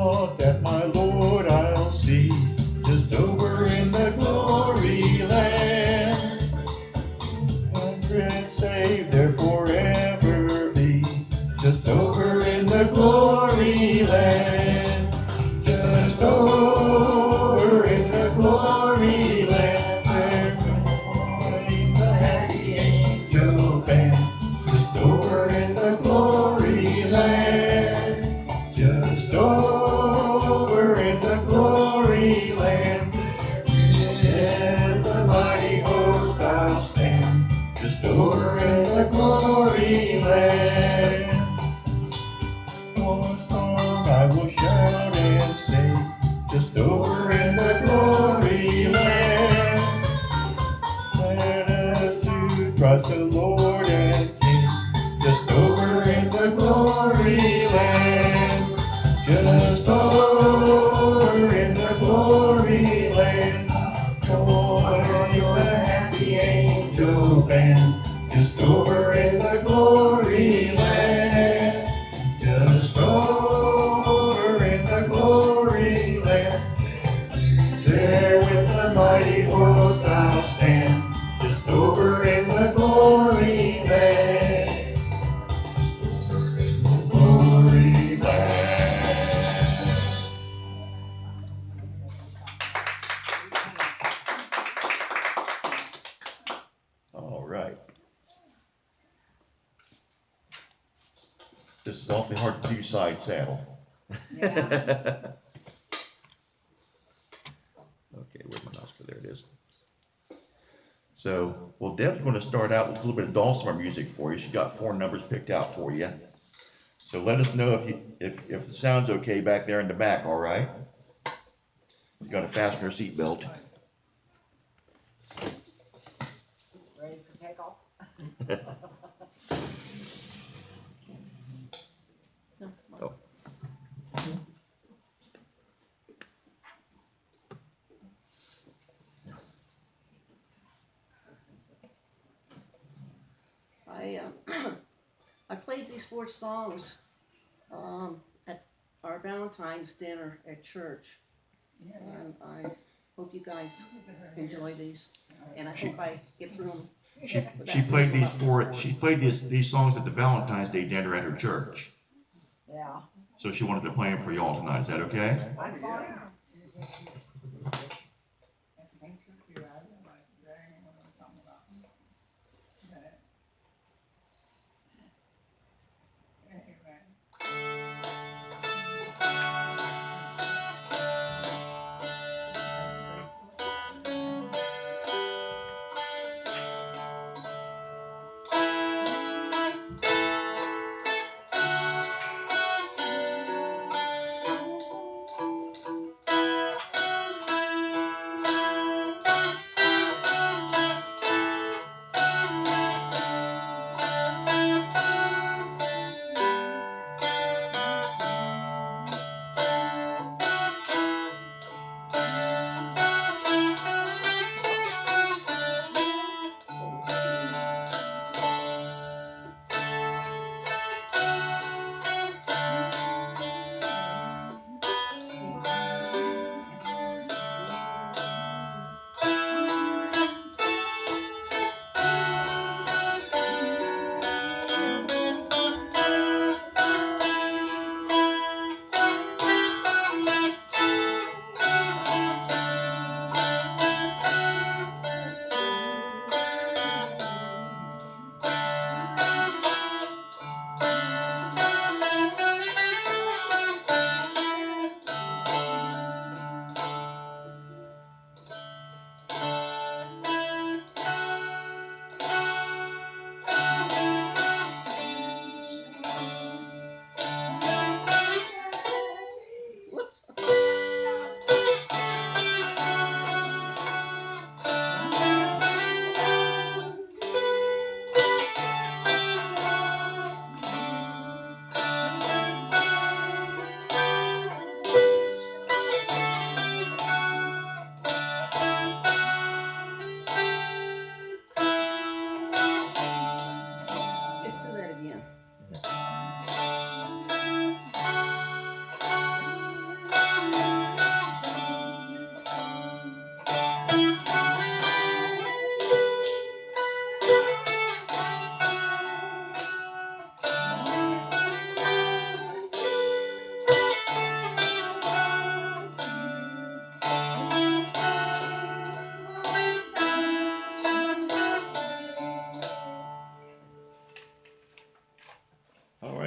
thought that my Lord I'll see just over in the glory land. Hundreds saved there forever be just over in the glory land. Just over in the glory land. They're playing the happy angel band. Just over in the glory land. Just over in the glory land. With the mighty host I'll stand. Just over in the glory land. One song I will shout and sing. Just over in the glory land. Let us do trust the Lord and King. Just over in the glory land. Just over in the glory land. Join the happy angel band. Just over in the glory land. Just over in the glory land. There with the mighty host I'll stand. Just over in the glory land. Just over in the glory land. All right. This is awfully hard to two-side saddle. Yeah. Okay, where's my mouse? There it is. So, well, Deb's going to start out with a little bit of dulcimer music for you. She's got 4 numbers picked out for you. So let us know if the sound's okay back there in the back. All right. You got to fasten your seatbelt. Ready for takeoff? Oh. I played these 4 songs at our Valentine's dinner at church, and I hope you guys enjoy these, and I hope I get through them. She played these 4. She played these songs at the Valentine's Day dinner at her church. Yeah. So she wanted to play them for y'all tonight. Is that okay? That's fine.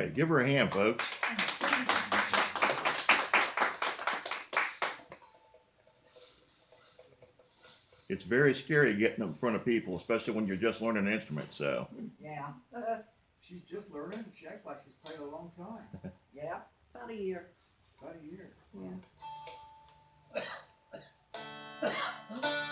Yeah, give her a hand, folks. It's very scary getting in front of people, especially when you're just learning an instrument, so. Yeah. She's just learning. She acts like she's played a long time. Yeah. About a year, About a year. yeah. Mhm.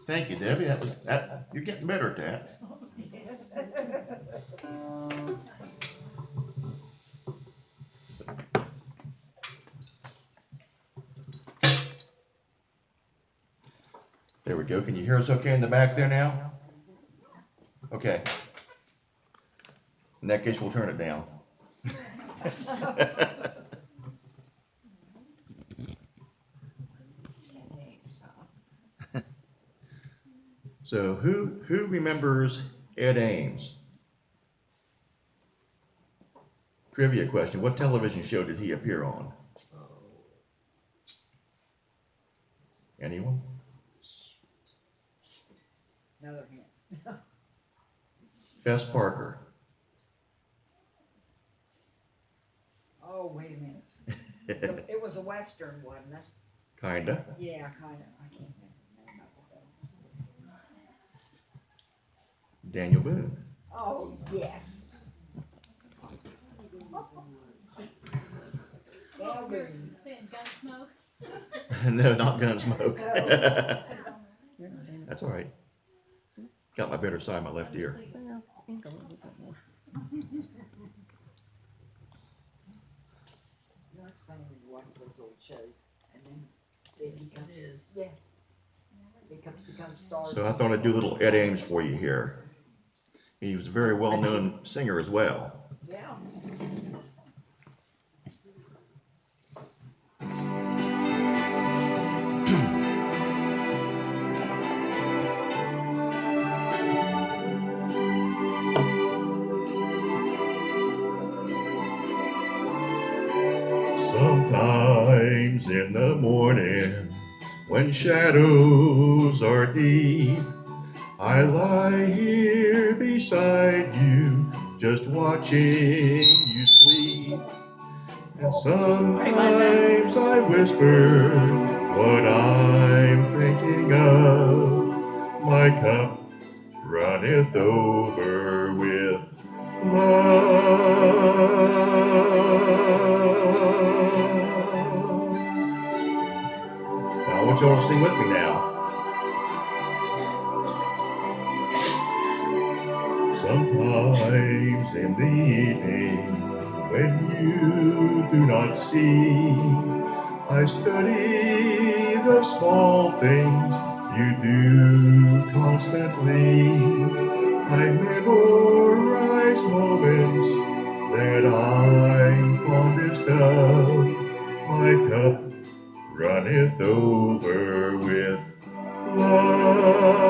Thank you, Debbie. You're getting better at that. There we go. Can you hear us okay in the back there now? Okay. In that case, we'll turn it down. So who remembers Ed Ames? Trivia question. What television show did he appear on? Anyone? Another hint. Fess Parker. Oh, wait a minute. So it was a Western, wasn't it? Kinda. Yeah, kind of. I can't think of the name of it. Daniel Boone. Oh, yes. Well, Saying Gunsmoke? No, not Gunsmoke. You're not in it. That's all right. Got my better side, my left ear. Well, think a little bit more. You know, it's funny when you watch those old shows and then they become, yeah, they become stars. So I thought I'd do a little Ed Ames for you here. He was a very well-known singer as well. Yeah. Sometimes in the morning, when shadows are deep, I lie here beside you, just watching you sleep. And sometimes I whisper what I'm thinking of. My cup runneth over with love. Now I want y'all to sing with me now. Sometimes in the evening, when you do not see, I study the small things you do constantly. I memorize moments that I'm fondest of. My cup runneth over with love.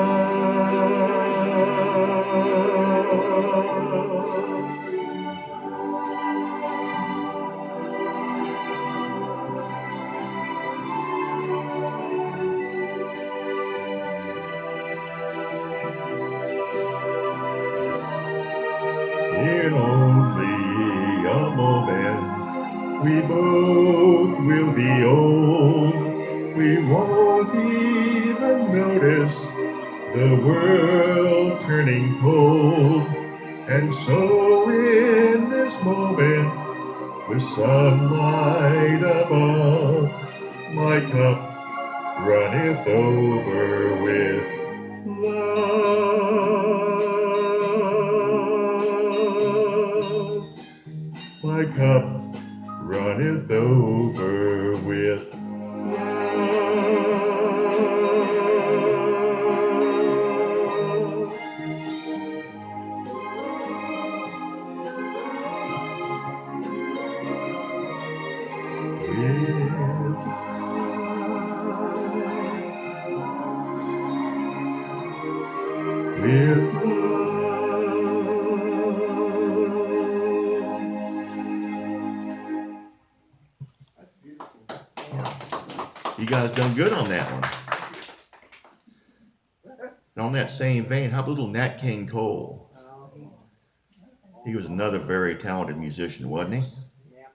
In only a moment, we both will be old. We won't even notice the world turning cold. And so in this moment, with sunlight above, my cup runneth over with love. My cup runneth over with love. With love. That's beautiful. You guys done good on that one. And on that same vein, how about little Nat King Cole? Oh, He was another very talented musician, wasn't he? yeah.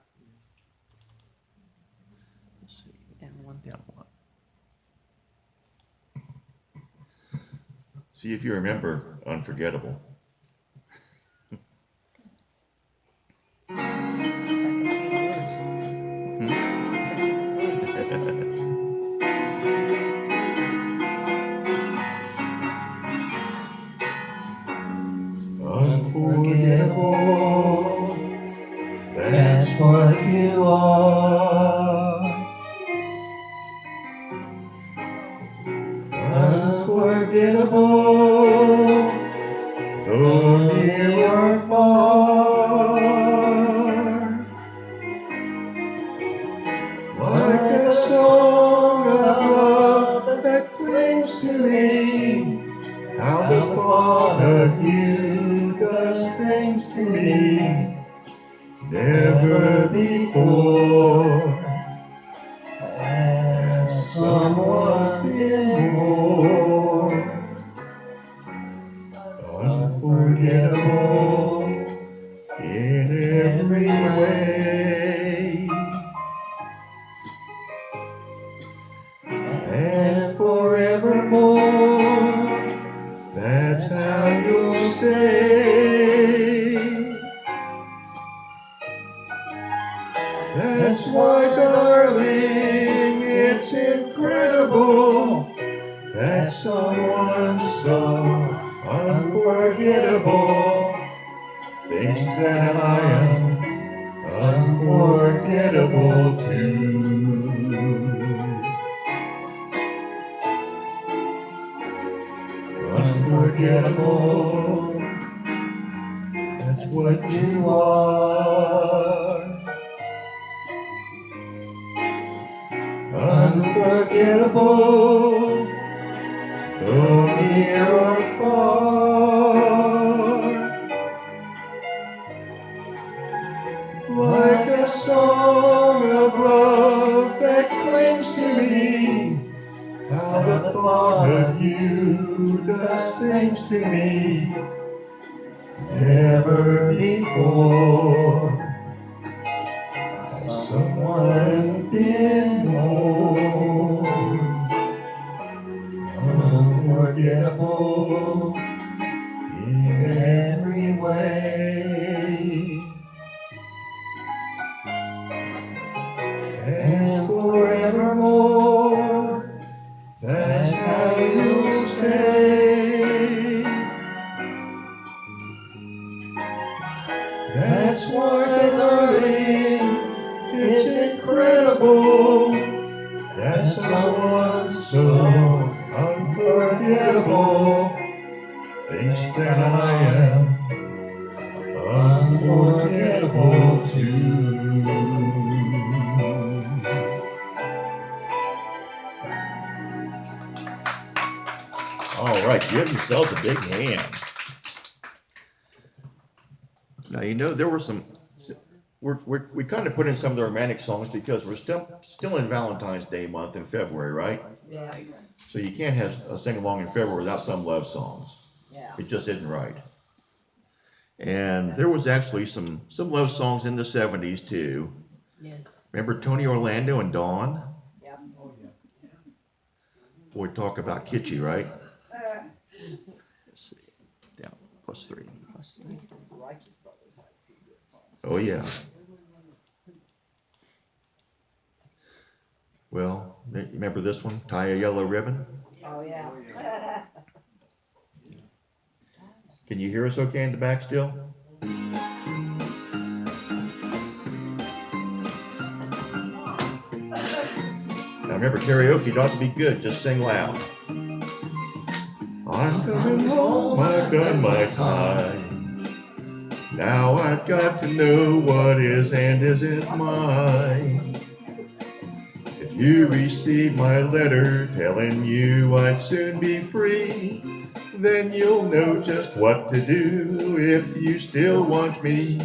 Let's see. Down one. Down one. See if you remember Unforgettable. I can see the words. I can see the words. Unforgettable, that's what you are. Unforgettable, though near or far. Like a song of love that clings to me, how the thought of you does things to me never before has someone been more unforgettable in every way. And forevermore, that's how you'll stay. That's why, darling, it's incredible that someone so unforgettable thinks that I am unforgettable too. Unforgettable, that's what you are. Unforgettable, though near or far. Like a song of love that clings to me, how the thought of you does things to me never before has someone been more unforgettable in every way. And forevermore, that's how you'll stay. That's why, darling, it's incredible that someone so unforgettable thinks that I am unforgettable too. All right, give yourselves a big hand. Now, you know, there were some, we kind of put in some of the romantic songs because we're still in Valentine's Day month in February, right? Yeah, So you can't have a sing along in February without some love songs. yeah. It just isn't right. And there was actually some love songs in the 70s too. Yes. Remember Tony Orlando and Dawn? Yep. Boy, talk about kitschy, right? Let's see. Down, +3. Righteous Brothers had a few good songs. Oh, yeah. Well, remember this one? Tie a Yellow Ribbon? Oh, yeah. Can you hear us okay in the back still? Now remember, karaoke don't have to be good, just sing loud. I'm coming home, I've done my time. Now I've got to know what is and isn't mine. If you receive my letter telling you I'd soon be free, then you'll know just what to do if you still want me.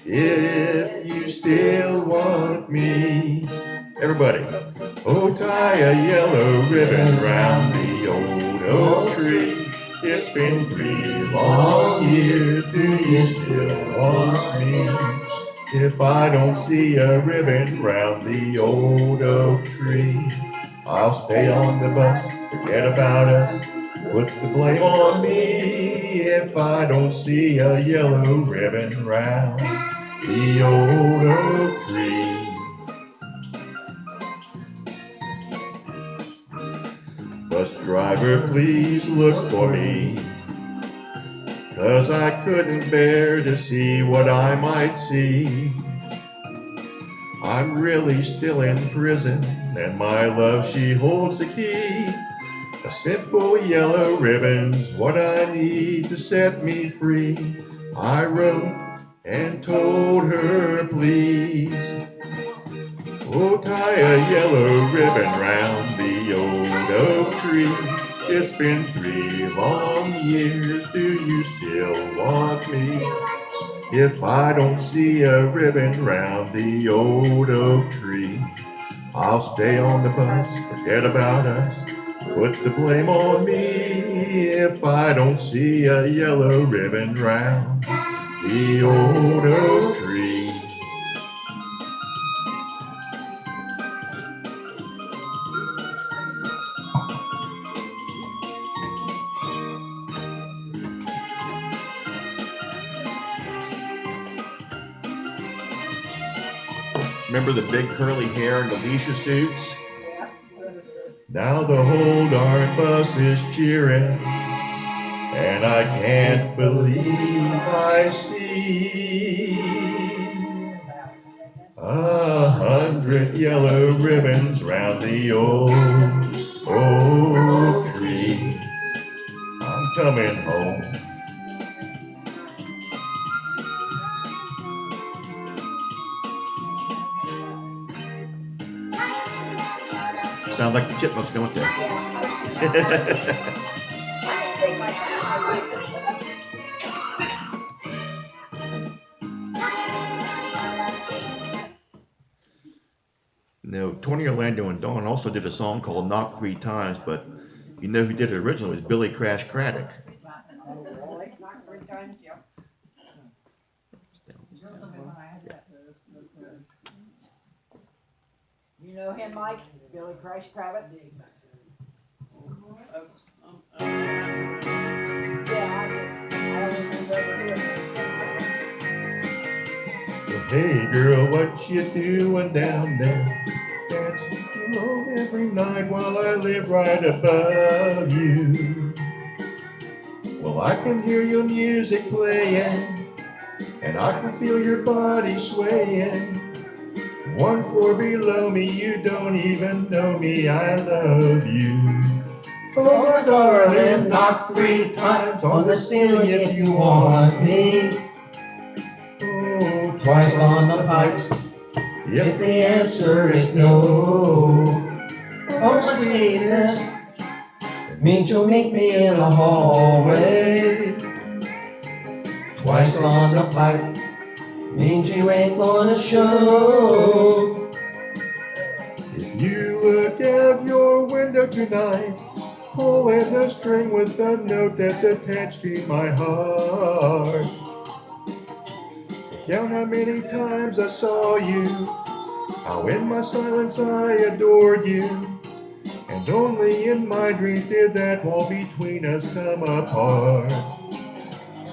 If you still want me. Everybody. Oh, tie a yellow ribbon round the old oak tree. It's been 3 long years, do you still want me? If I don't see a ribbon round the old oak tree, I'll stay on the bus, forget about us, put the blame on me. If I don't see a yellow ribbon round the old oak tree. Bus driver, please look for me. 'cause I couldn't bear to see what I might see. I'm really still in prison, and my love, she holds the key. A simple yellow ribbon's what I need to set me free. I wrote and told her, please, oh, tie a yellow ribbon round the old oak tree. It's been 3 long years, do you still want me? If I don't see a ribbon round the old oak tree, I'll stay on the bus, forget about us, put the blame on me. If I don't see a yellow ribbon round the old oak tree. Remember the big curly hair and the leisure suits? Now the whole darn bus is cheering, and I can't believe I see 100 yellow ribbons round the old oak tree. I'm coming home. Sound like the chipmunks, don't they? No, Tony Orlando and Dawn also did a song called Knock 3 Times, but you know who did it originally? It was Billy Crash Craddock. You know him, Mike? Billy Crash Cravat? Yeah, I do. I don't remember ever hearing him sing. Hey girl, what you doing down there? Dancing alone every night while I live right above you. Well, I can hear your music playing, and I can feel your body swaying. 1 floor below me, you don't even know me, I love you. Oh, my darling, knock 3 times on the ceiling if you want me. Oh, twice on the pipes if the answer is no. Oh, my sweetness, it means you'll meet me in the hallway. Twice on the pipe means you ain't gonna show. If you look out your window tonight, pulling the string with the note that's attached to my heart. Count how many times I saw you, how in my silence I adored you, and only in my dreams did that wall between us come apart.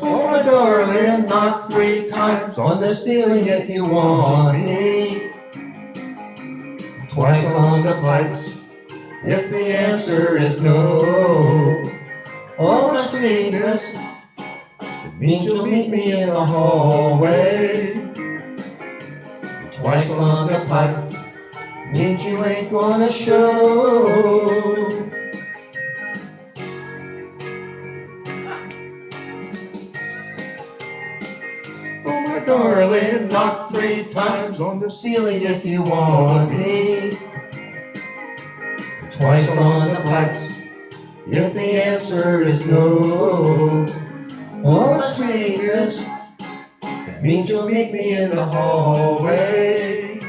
Oh, my darling, knock 3 times on the ceiling if you want me. Twice on the pipes if the answer is no. Oh, my sweetness, it means you'll meet me in the hallway. Twice on the pipe means you ain't gonna show. Oh, my darling, knock 3 times on the ceiling if you want me. Twice on the pipes if the answer is no. Oh, my sweetness, it means you'll meet me in the hallway.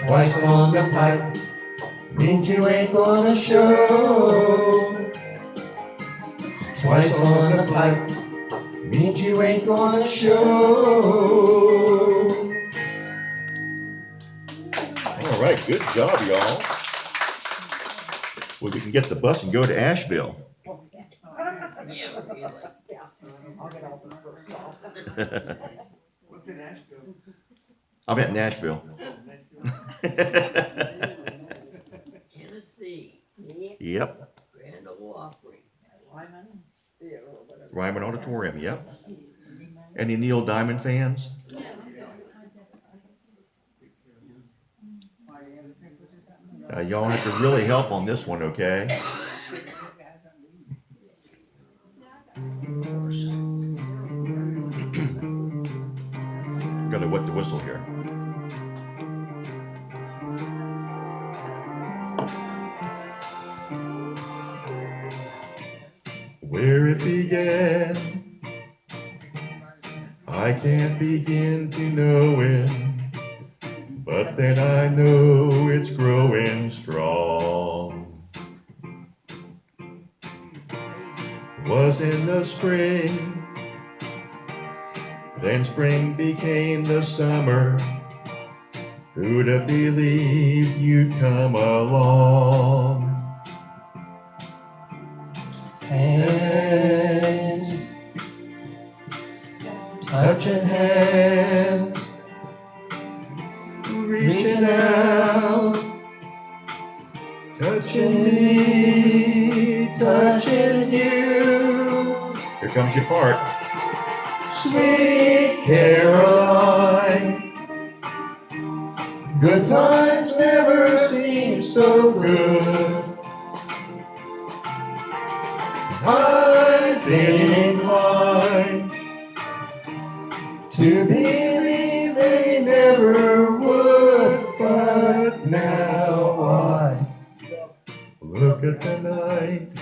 Twice on the pipe means you ain't gonna show. Twice on the pipe means you ain't gonna show. All right, good job, y'all. Well, we can get the bus and go to Asheville. Yeah, really. I'll get off the first song. What's in Asheville? I'm at Nashville. Tennessee, Yeah. Yep. Grand Ole Opry. Lyman Theater or whatever. Right. Ryman Auditorium, yep. Any Neil Diamond fans? Y'all have to really help on this one, okay? I'm gonna wet the whistle here. Where it began, I can't begin to know it, but then I know it's growing strong. Was in the spring, then spring became the summer. Who'd have believed you'd come along? Hands, touching hands, reaching out, touching me, touching you. Here comes your part. Sweet Caroline, good times never seem so good. I've been inclined to believe they never would, but now I look at the night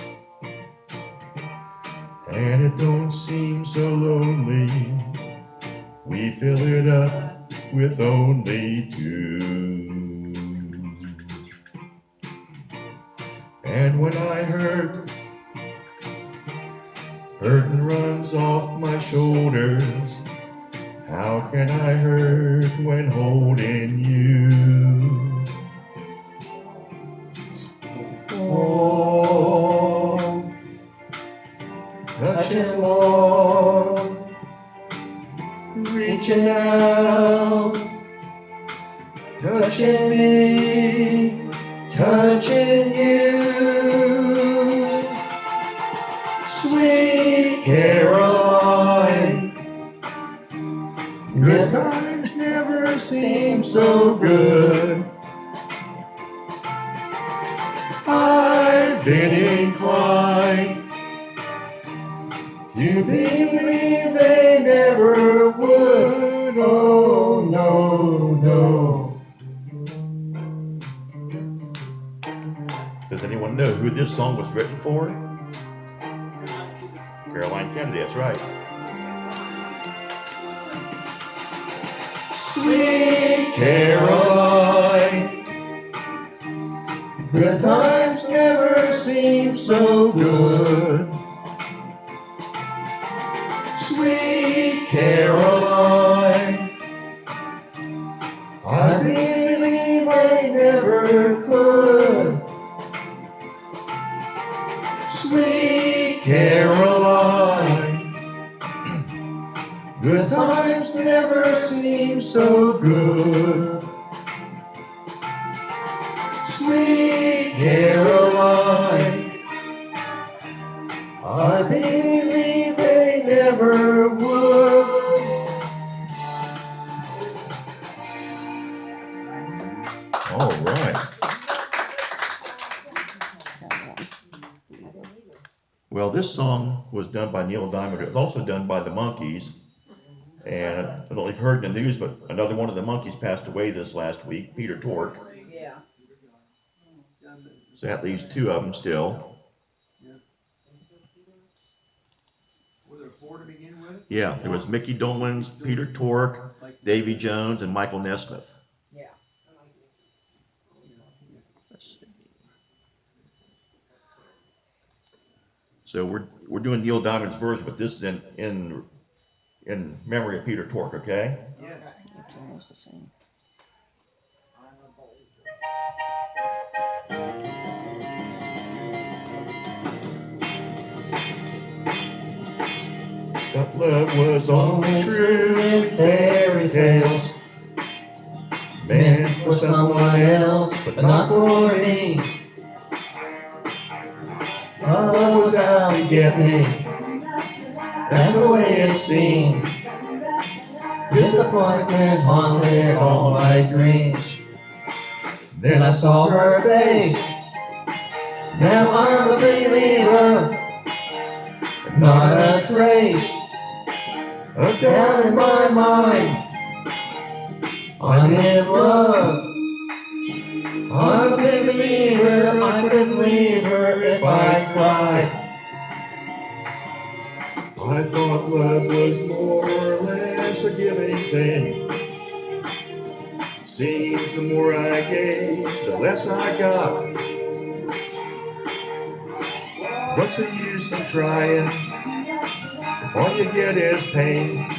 and it don't seem so lonely. We fill it up with only two. And when I hurt, burden runs off my shoulders. How can I hurt when holding you? Oh, touching warm, reaching out, touching me, touching you. Sweet Caroline, good times never seem so good. I've been inclined to believe they never would. Oh, no, no. Does anyone know who this song was written for? Caroline Kennedy, that's right. Sweet Caroline, good times never seem so good. Sweet Caroline, I believe I never could. Sweet Caroline, good times never seem so good. Sweet Caroline, I believe they never would. All right. Well, this song was done by Neil Diamond. It was also done by the Monkees. And I don't know if you've heard in the news, but another one of the Monkees passed away this last week, Peter Tork. Yeah. So that leaves two of them still. Were there four to begin with? Yeah, it was Mickey Dolenz, Peter Tork, Davy Jones, and Michael Nesmith. Yeah. Let's see. So we're doing Neil Diamond's version, but this is in memory of Peter Tork, okay? Yes. It's almost the same. That love was only true in fairy tales, meant for someone else, but not for me. Love was out to get me. That's the way it seemed. Disappointment haunted all my dreams. Then I saw her face. Now I'm a believer. Not a trace of doubt in my mind. I'm in love. I'm a believer. I couldn't leave her if I tried. I thought love was more or less a giving thing. Seems the more I gave, the less I got. What's the use in trying if all you get is pain?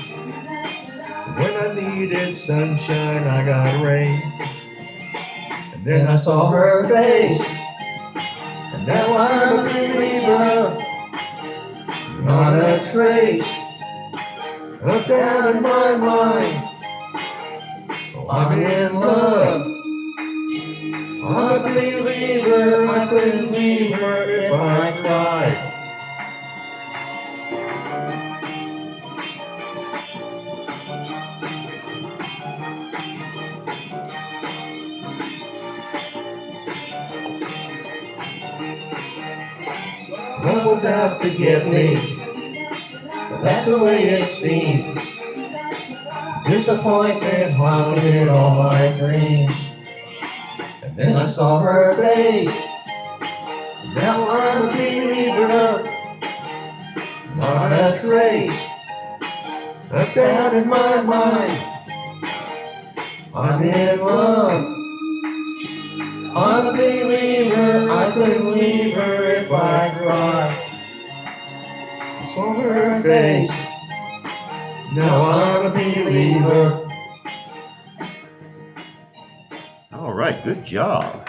When I needed sunshine, I got rain. And then I saw her face, and now I'm a believer. Not a trace Up down in my mind, I'm in love. I'm a believer. I couldn't leave her if I tried. Love was out to get me. That's the way it seemed. Disappointment haunted all my dreams. And then I saw her face. Now I'm a believer. Not a trace Up of down doubt in my mind. I'm in love. I'm a believer. I couldn't leave her if I tried. I saw her face. Now I'm a believer. All right, good job.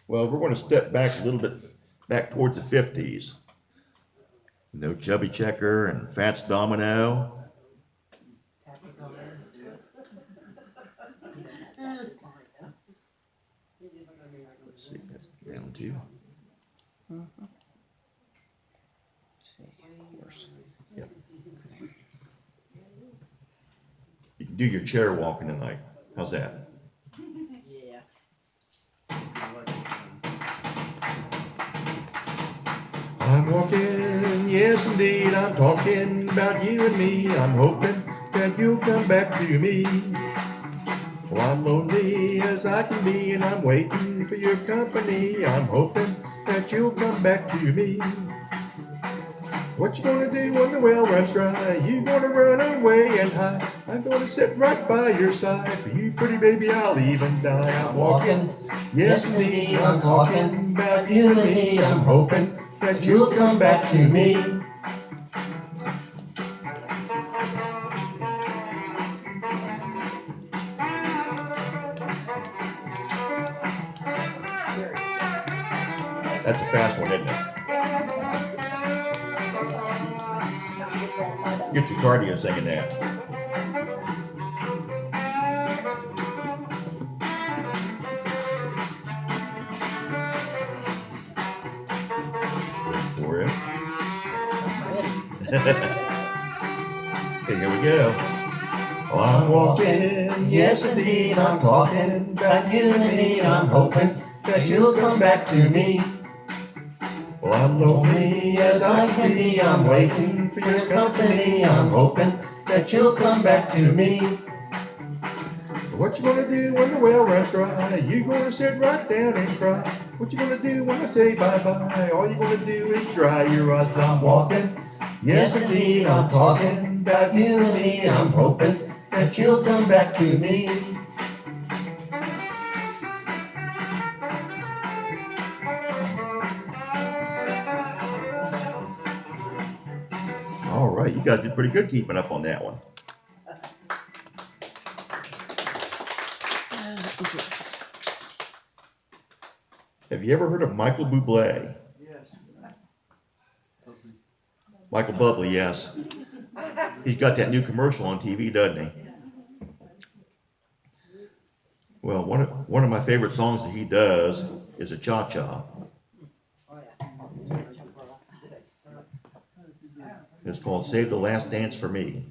Well, we're going to step back a little bit, back towards the 50s. You know, Chubby Checker and Fats Domino. Let's see, that's down to. Yep. You can do your chair walking tonight. How's that? Yeah. I'm walking, yes indeed, I'm talking about you and me. I'm hoping that you'll come back to me. Well, I'm lonely as I can be, and I'm waiting for your company. I'm hoping that you'll come back to me. What you gonna do when the well runs dry? You gonna run away and hide? I'm gonna sit right by your side. For you, pretty baby, I'll even die. I'm walking, yes indeed, I'm talking about you and me. I'm hoping that you'll come back to me. That's a fast one, isn't it? Get your cardio singing that. Wait for it. Okay, here we go. Well, I'm walking, yes indeed, I'm talking about you and me. I'm hoping that you'll come back to me. Well, I'm lonely as I can be. I'm waiting for your company. I'm hoping that you'll come back to me. What you gonna do when the well runs dry? You gonna sit right down and cry? What you gonna do when I say bye-bye? All you gonna do is dry your eyes. I'm walking, yes indeed, I'm talking about you and me. I'm hoping that you'll come back to me. All right, you guys did pretty good keeping up on that one. Have you ever heard of Michael Bublé? Yes. Michael Bublé, yes. He's got that new commercial on TV, doesn't he? Well, one of my favorite songs that he does is a cha-cha. Oh, yeah. It's called Save the Last Dance for Me.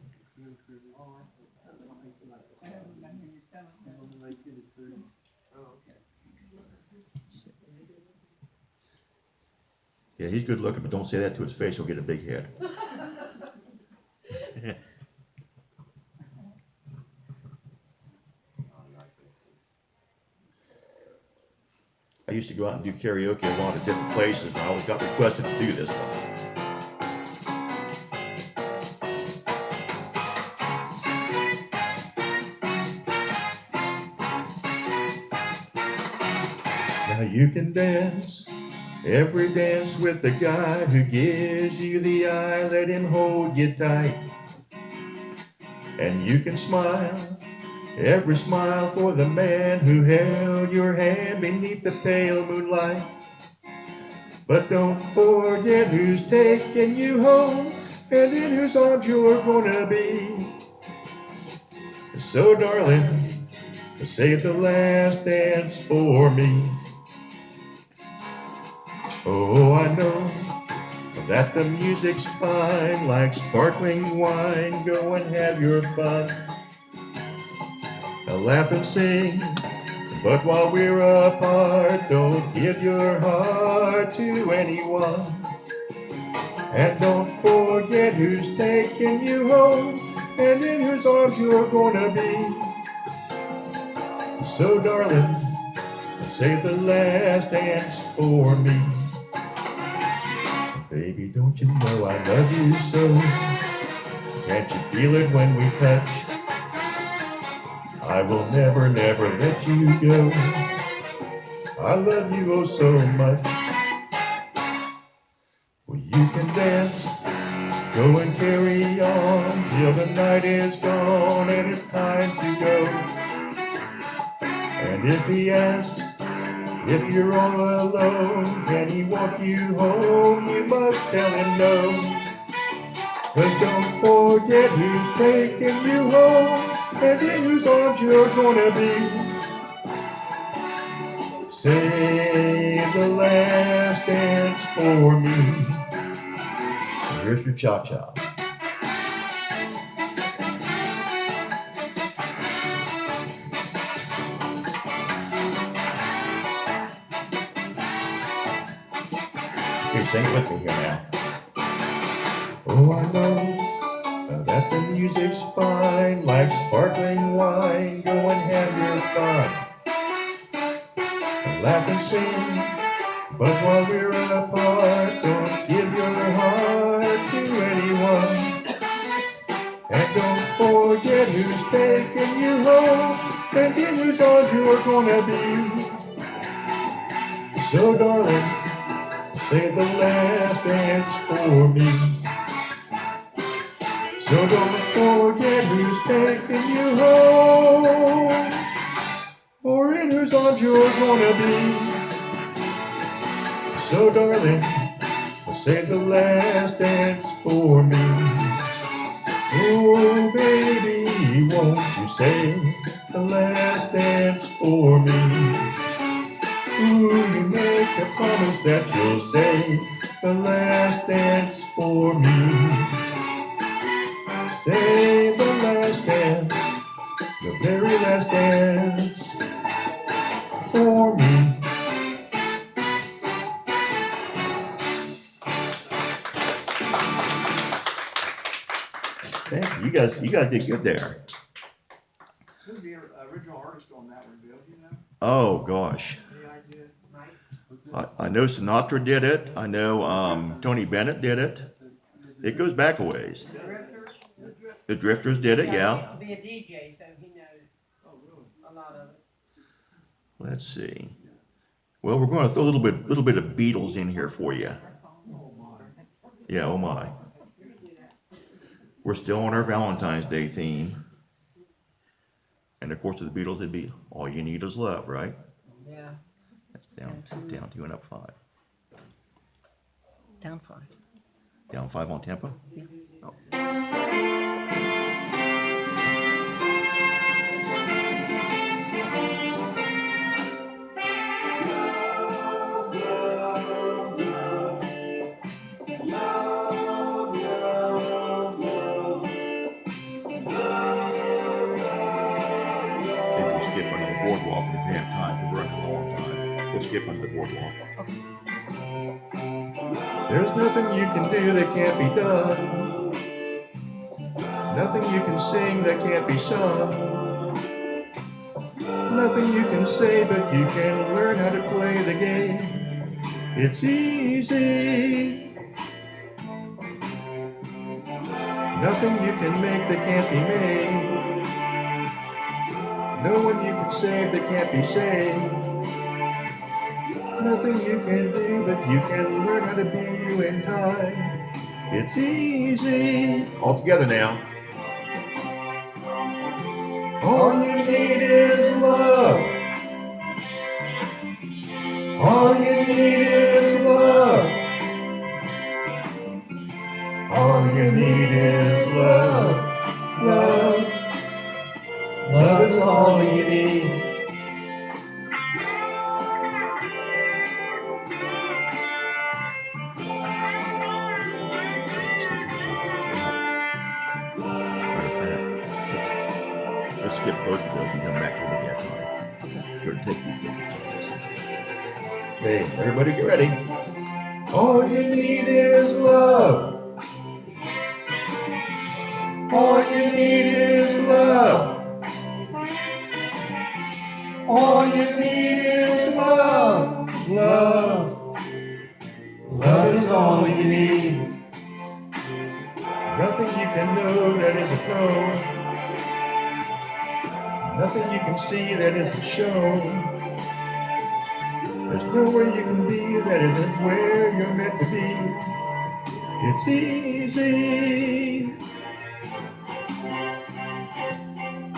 Yeah, he's good looking, but don't say that to his face, he'll get a big head. I used to go out and do karaoke a lot of different places, and I always got requested to do this one. Now you can dance, every dance with the guy who gives you the eye, let him hold you tight. And you can smile, every smile for the man who held your hand beneath the pale moonlight. But don't forget who's taking you home and in whose arms you're gonna be. So darling, save the last dance for me. Oh, I know that the music's fine, like sparkling wine. Go and have your fun. Now laugh and sing, but while we're apart, don't give your heart to anyone. And don't forget who's taking you home and in whose arms you're gonna be. So darling, save the last dance for me. Baby, don't you know I love you so? Can't you feel it when we touch? I will never, never let you go. I love you oh so much. Well, you can dance, go and carry on till the night is gone and it's time to go. And if he asks if you're all alone, can he walk you home? You must tell him no. 'Cause don't forget who's taking you home and in whose arms you're gonna be. Save the last dance for me. Here's your cha-cha. Okay, sing it with me here now. Oh, I know that the music's fine, like sparkling wine. Go and have your fun. Laugh and sing, but while we're apart, don't give your heart to anyone. And don't forget who's taking you home and in whose arms you're gonna be. So darling, save the last dance for me. So don't forget who's taking you home or in whose arms you're gonna be. So darling, save the last dance for me. Oh baby, won't you save the last dance for me? Ooh, you make a promise that you'll save the last dance for me. Save the last dance, the very last dance for me. Thank you. You guys did good there. Who's the original artist on that one, Bill? Do you know? Oh gosh, Any idea? I know Sinatra did it. I know Tony Bennett did it. It goes back a ways. The Drifters did it, yeah. Be a DJ, so he knows Oh, really? a lot of it. Let's see. Well, we're going to throw a little bit of Beatles in here for you. Oh, my. Yeah, oh my. We're still on our Valentine's Day theme. And of course, with the Beatles, it'd be All You Need Is Love, right? Yeah. That's down two and up 5. Down 5. Down 5 on tempo. skip under the boardwalk. There's nothing you can do that can't be done. Nothing you can sing that can't be sung. Nothing you can say, but you can learn how to play the game. It's easy. Nothing you can make that can't be made. No one you can save that can't be saved. Nothing you can do, but you can learn how to be you in time. It's easy. All together now. All you need is love. All you need is love. All you need is love. Love. Love is all you need. Let's skip both of those and come back to the next one. It'll take you 50 minutes. Okay, everybody get ready. All you need is love. All you need is love. All you need is love. Love. Love is all you need. Nothing you can know that isn't known. Nothing you can see that isn't shown. There's nowhere you can be that isn't where you're meant to be. It's easy.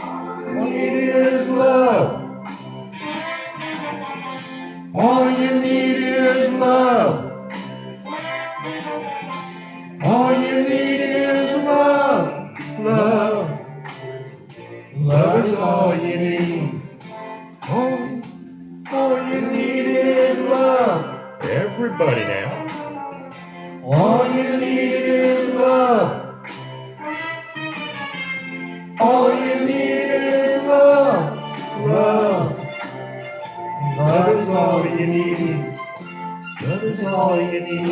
All you need is love. All you need is love. All you need is love. Love. Love is all you need. All you need is love. Everybody now. All you need is love. All you need is love. Love. Love is all you need. Love is all you need.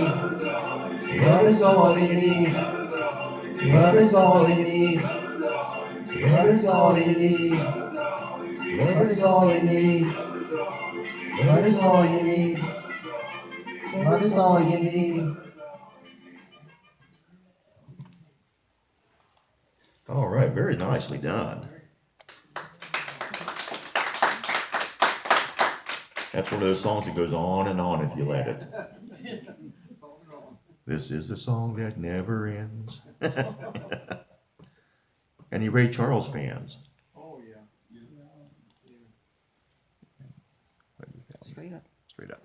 Love is all you need. Love is all you need. Love is all you need. Love is all you need. Love is all you need. Love is all you need. All right, very nicely done. That's one of those songs that goes on and on if you let it. This is the song that never ends. Any Ray Charles fans? Oh, yeah. Straight up. Straight up.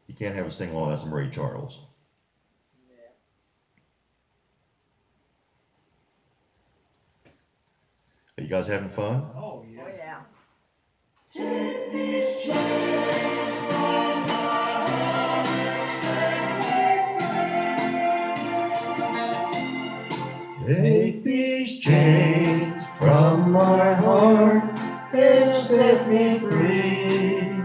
You can't have a sing along without some Ray Charles. Are you guys having fun? Oh, yeah. Oh, yeah. Take these chains from my heart, set me free. Take these chains from my heart and set me free.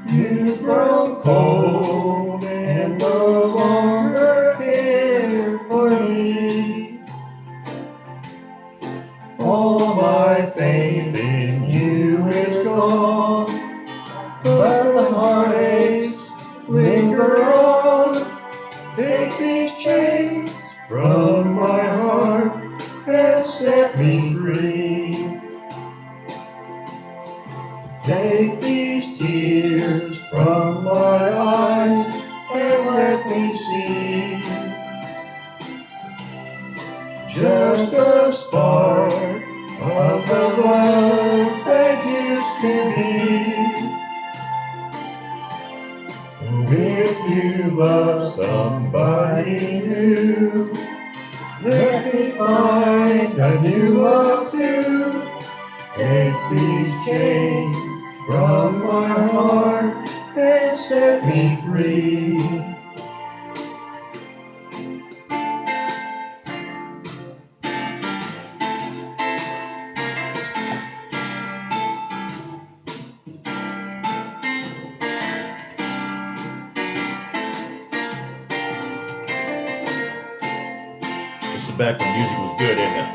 You've grown cold and no longer care for me. All my faith in you is gone, but the heartaches linger on. Take these chains from my heart and set me free. Take these tears from my eyes and let me see just a spark of the love that used to be. If you love somebody new, let me find a new love too. Take these chains from my heart and set me free. is back when music was good, isn't it?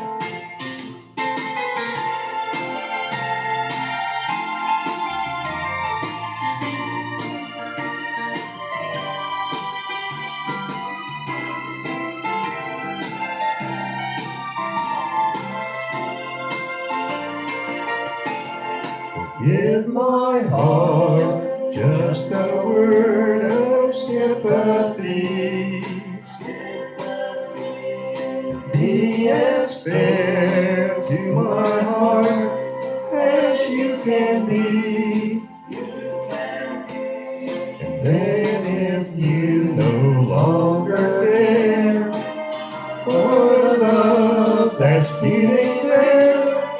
Give my heart just a word of sympathy. Be as fair to my heart as you can be. And then if you no longer care for the love that's beating there,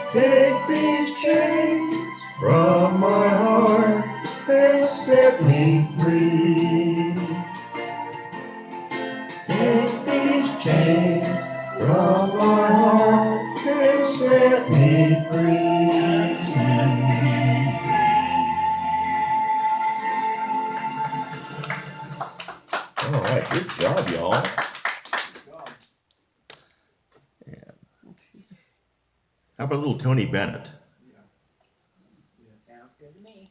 take these chains from my heart and set me free. Take these chains from my heart and set me free. All right, good job, y'all. Good job. How about a little Tony Bennett? Yeah. Yes. Sounds good to me.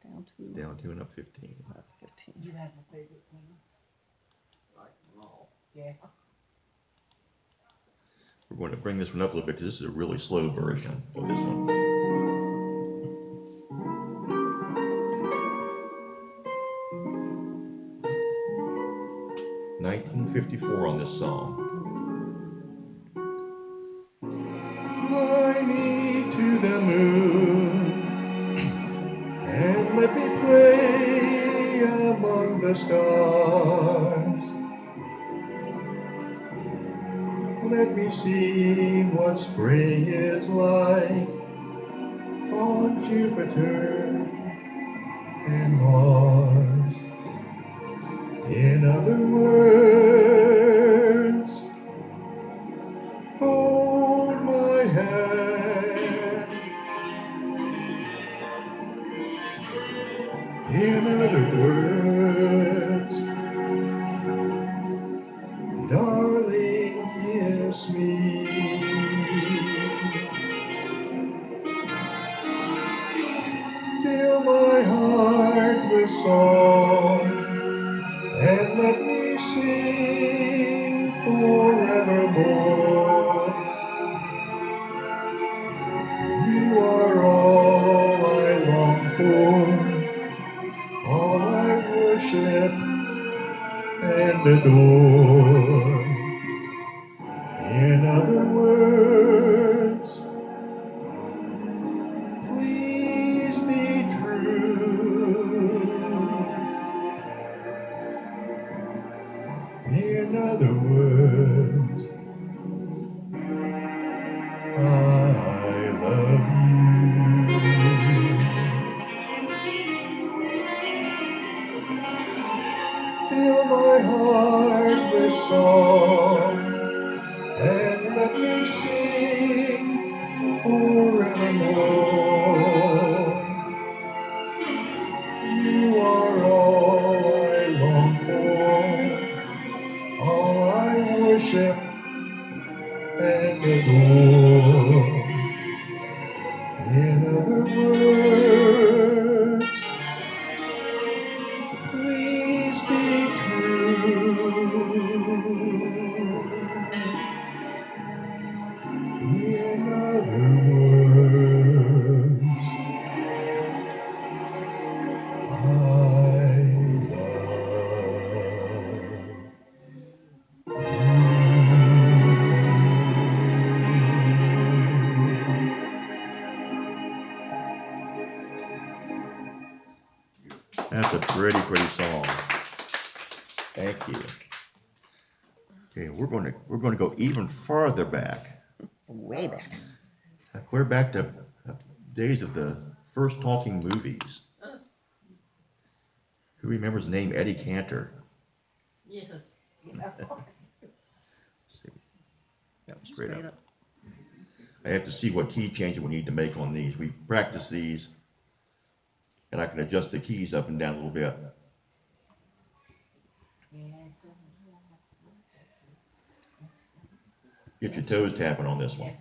Down to Down 2 and up 15. 15. Do you have a favorite singer? Like them all. Yeah. We're going to bring this one up a little bit because this is a really slow version of this one. (1954) on this song. Fly me to the moon and let me play among the stars. Let me see what spring is like on Jupiter and Mars. In other words, hold my hand. In other words, darling, kiss me. Fill my heart with song and let me sing forevermore. You are all I long for, all I worship and adore. In other words, please be true. In other words, I love you. Fill my heart with song and let me sing forevermore. You are all I long for, all I worship and adore. In other words, please be true. In other words, I That's a pretty song. Thank you. Okay, we're going to go even farther back. Way back. Clear back to days of the first talking movies. Who remembers the name Eddie Cantor? Yes. See. Yeah, straight up. I have to see what key changes we need to make on these. We practice these, and I can adjust the keys up and down a little bit. Get your toes tapping on this one.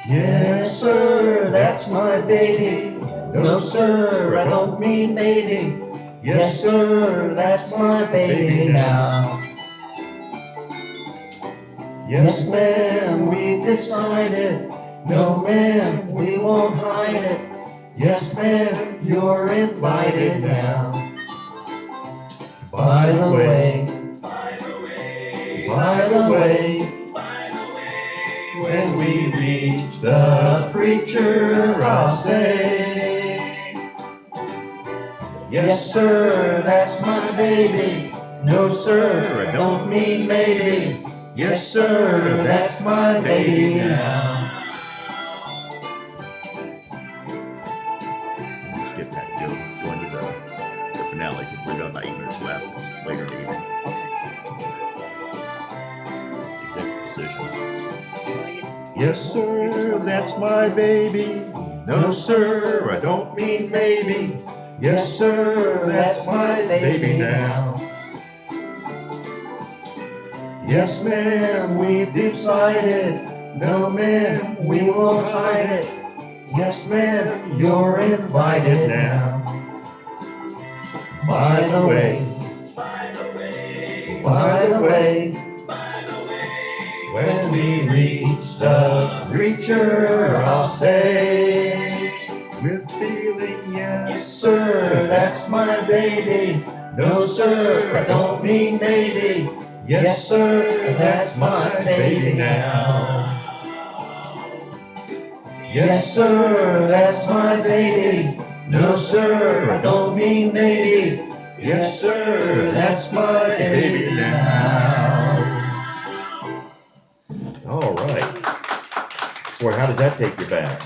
Yes, sir, that's my baby. No, sir, I don't mean maybe. Yes, sir, that's my baby now. Yes, ma'am, we decided. No, ma'am, we won't hide it. Yes, ma'am, you're invited now. By the way, when we reach the preacher, I'll say, yes, sir, that's my baby. No, sir, I don't mean maybe. Yes, sir, that's my baby now. Skip that, go into the finale, because we've got about 8 minutes left later in the evening. Executive decision. Yes, sir, that's my baby. No, sir, I don't mean maybe. Yes, sir, that's my baby now. Yes, ma'am, we've decided. No, ma'am, we won't hide it. Yes, ma'am, you're invited now. By the way, when we reach the preacher, I'll say, with feeling, yes, sir, that's my baby. No, sir, I don't mean maybe. Yes, sir, that's my baby now. Yes, sir, that's my baby. No, sir, I don't mean maybe. Yes, sir, that's my baby now. All right. Boy, how does that take you back?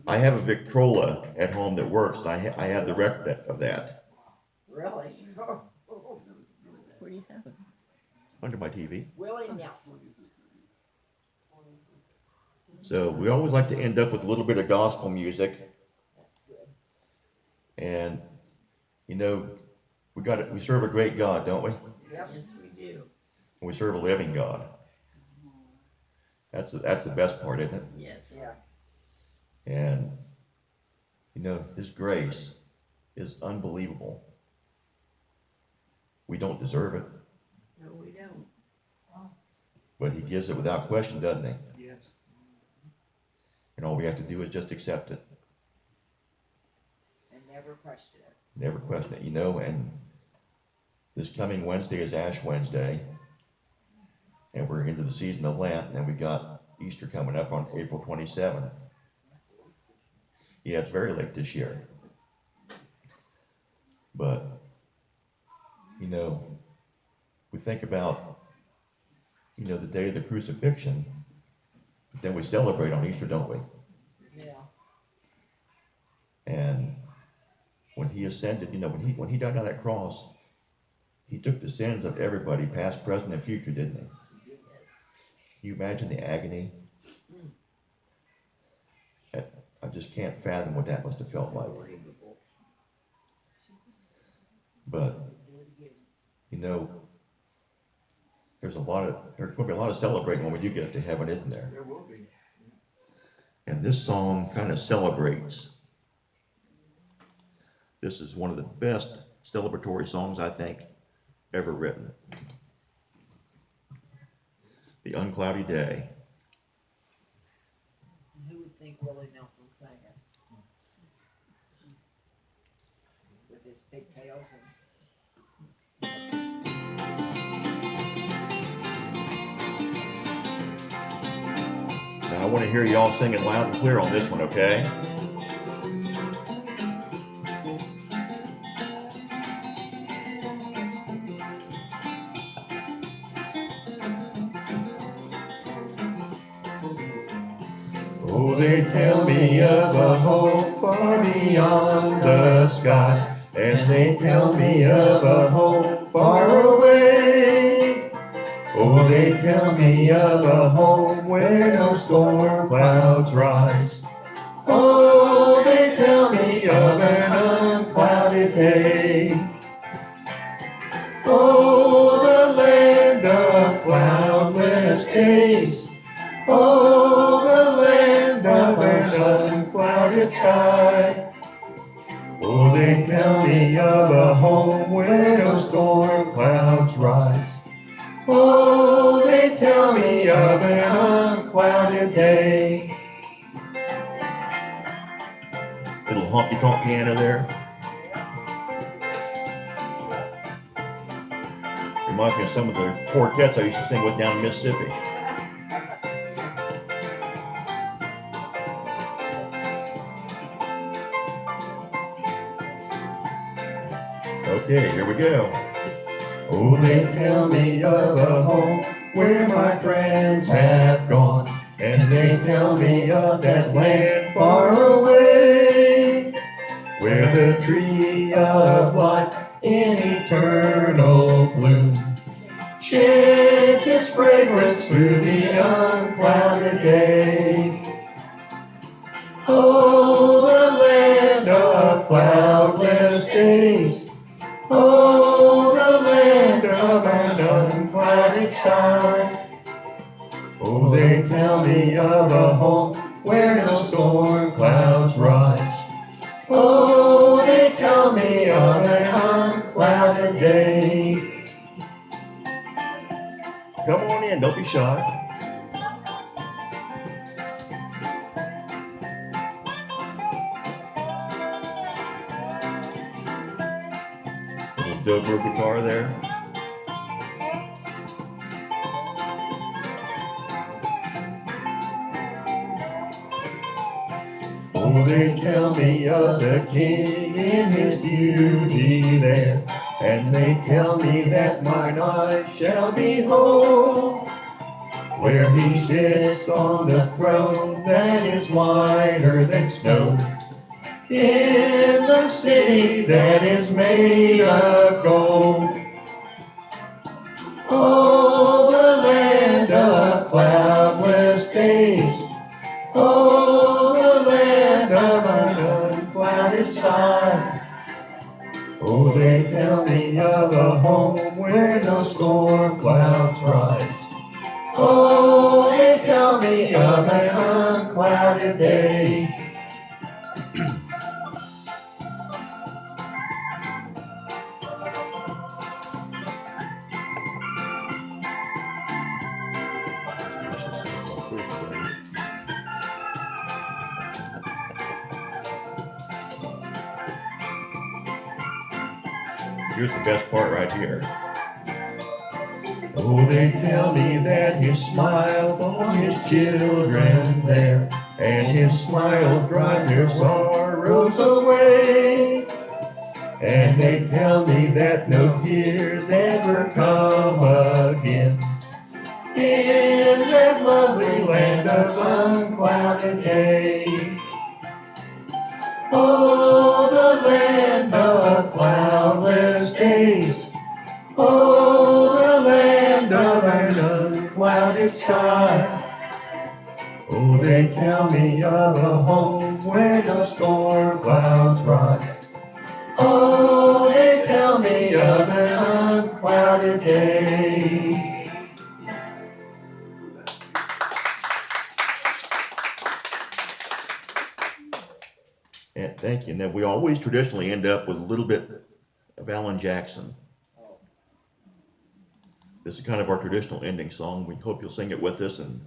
I have a Victrola at home that works, and I have the record of that Really? Where do you have it? under my TV. Willie Nelson. So we always like to end up with a little bit of gospel music. That's good. And, you know, we serve a great God, don't we? Yep. Yes, we do. And we serve a living God. That's the best part, isn't it? Yes. Yeah. And, you know, His grace is unbelievable. We don't deserve it, No, we don't. but He gives it without question, doesn't He? Yes. And all we have to do is just accept it. And never question it. Never question it, you know. And this coming Wednesday is Ash Wednesday, and we're into the season of Lent, and then we got Easter coming up on April 27th. Yeah, it's very late this year. But, you know, we think about, you know, the day of the crucifixion, but then we celebrate on Easter, don't we? Yeah. And when He ascended, you know, when he died on that cross, He took the sins of everybody, past, present, and future, didn't He? Yes. Can you imagine the agony? I just can't fathom what that must have felt like. Unbelievable. But, you know, there's going to be a lot of celebrating when we do get up to heaven, isn't there? There will be. And this song kind of celebrates. This is one of the best celebratory songs, I think, ever written. The Uncloudy Day. Who would think Willie Nelson sang it? With his pigtails and. Now I want to hear y'all sing it loud and clear on this one, okay? Oh, they tell me of a hope far beyond the skies, and they tell me of a hope far away. Oh, they tell me of a home where no storm clouds rise. Oh, they tell me of an unclouded day. Oh, the land of cloudless days. Oh, the land of an unclouded sky. Oh, they tell me of a home where no storm clouds rise. Oh, they tell me of an unclouded day. Little honky-tonk piano there. Reminds me of some of the quartets I used to sing with down in Mississippi. Okay, here we go. Oh, they tell me of a home where my friends have gone, and they tell me of that land far away, where the tree of life in eternal bloom sheds its fragrance through the unclouded day. Oh, the land of cloudless days. Oh, the land of an unclouded sky. Oh, they tell me of a home where no storm clouds rise. Oh, they tell me of an unclouded day. Come on in, don't be shy. Little dobro guitar there. Oh, they tell me of the King in his beauty there, and they tell me that mine eyes shall behold, where he sits on the throne that is whiter than snow, in the city that is made of gold. Oh, the land of cloudless days. Oh, the land of an unclouded sky. Oh, they tell me of a home where no storm clouds rise. Oh, they tell me of an unclouded day. Here's the best part right here. Oh, they tell me that he smiles on his children there, and his smile drives their sorrows away. And they tell me that no tears ever come again in that lovely land of unclouded day. Oh, the land of cloudless days. Oh, the land of an unclouded sky. Oh, they tell me of a home where no storm clouds rise. Oh, they tell me of an unclouded day. And thank you. And then we always traditionally end up with a little bit of Alan Jackson. This is kind of our traditional ending song. We hope you'll sing it with us and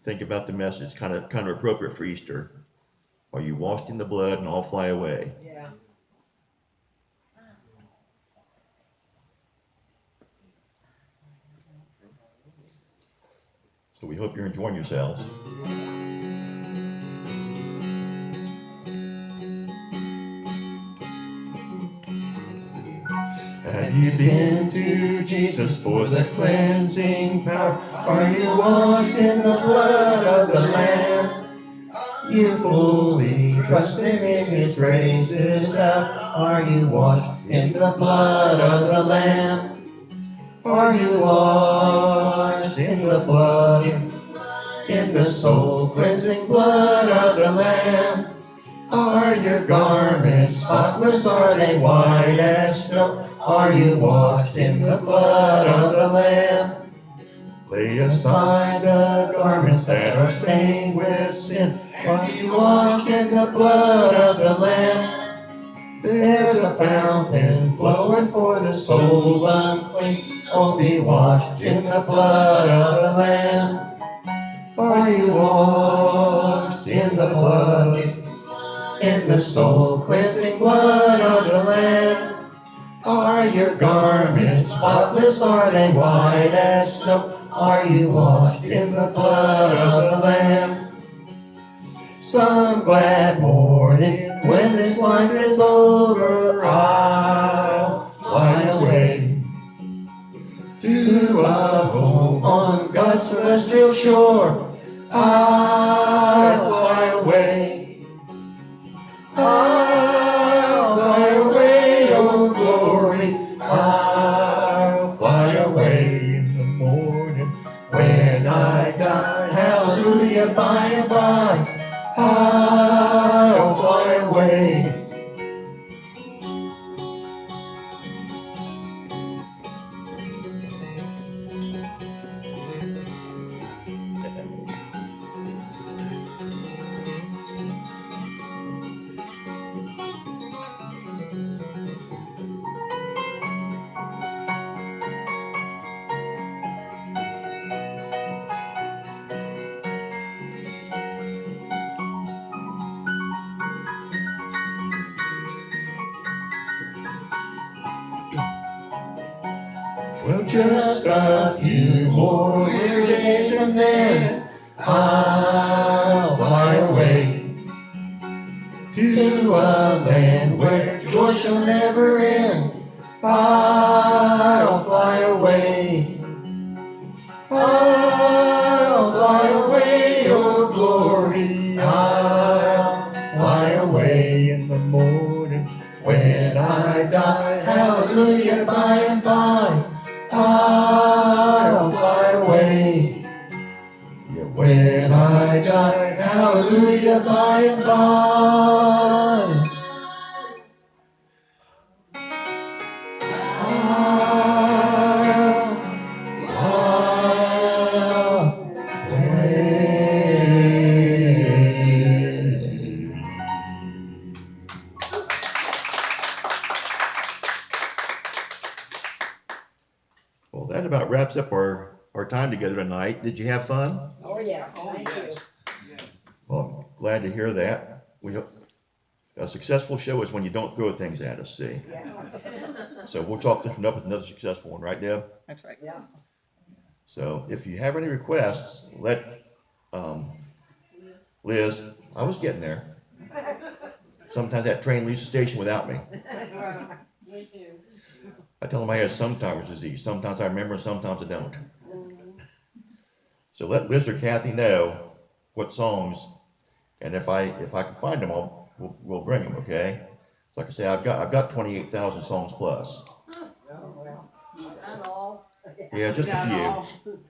think about the message. Kind of appropriate for Easter. Are you washed in the blood and all fly away? Yeah. So we hope you're enjoying yourselves. Have you been to Jesus for the cleansing power? Are you washed in the blood of the Lamb? You fully trusted in His graces out. Are you washed in the blood of the Lamb? Are you washed in the blood, in the soul cleansing blood of the Lamb? Are your garments spotless? Are they white as snow? Are you washed in the blood of the Lamb? Lay aside the garments that are stained with sin. Are you washed in the blood of the Lamb? There's a fountain flowing for the souls unclean. Oh, be washed in the blood of the Lamb. Are you washed in the blood, in the soul cleansing blood of the Lamb? Are your garments spotless? Are they white as snow? Are you washed in the blood of the Lamb? Some glad morning, when this life is over, I'll fly away to a home on God's celestial shore. I'll fly away. I'll fly away, oh glory. I'll fly away in the morning when I die. Hallelujah, by and by. I'll fly away. Well, just a few more weary days and then I'll fly away to a land where joy shall never end. I'll fly away. I'll fly away, oh glory. I'll fly away in the morning when I die. Hallelujah, by and by. I'll fly away. Yeah, when I die, hallelujah, by and by. I'll fly away. Well, that about wraps up our time together tonight. Did you have fun? Oh, yes, Oh, thank you. yes, yes. Well, I'm glad to hear that. A successful show is when you don't throw things at us, see? Yeah, So we'll chalk this one up with another successful one, right, Deb? That's right. yeah. So if you have any requests, let Liz, I was getting there. Sometimes that train leaves the station without me. Me too. I tell them I have Sometimes disease. Sometimes I remember, sometimes I don't. So let Liz or Kathy know what songs, and if I can find them, we'll bring them. Okay. So like I say, I've got 28,000 songs plus. Oh, well, is that all? Yeah, just a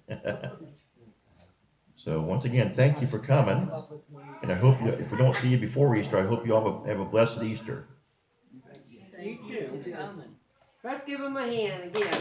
few. So once again, thank you for coming, and I hope you. If we don't see you before Easter, I hope you all have a blessed Easter. You too. Let's give him a hand again.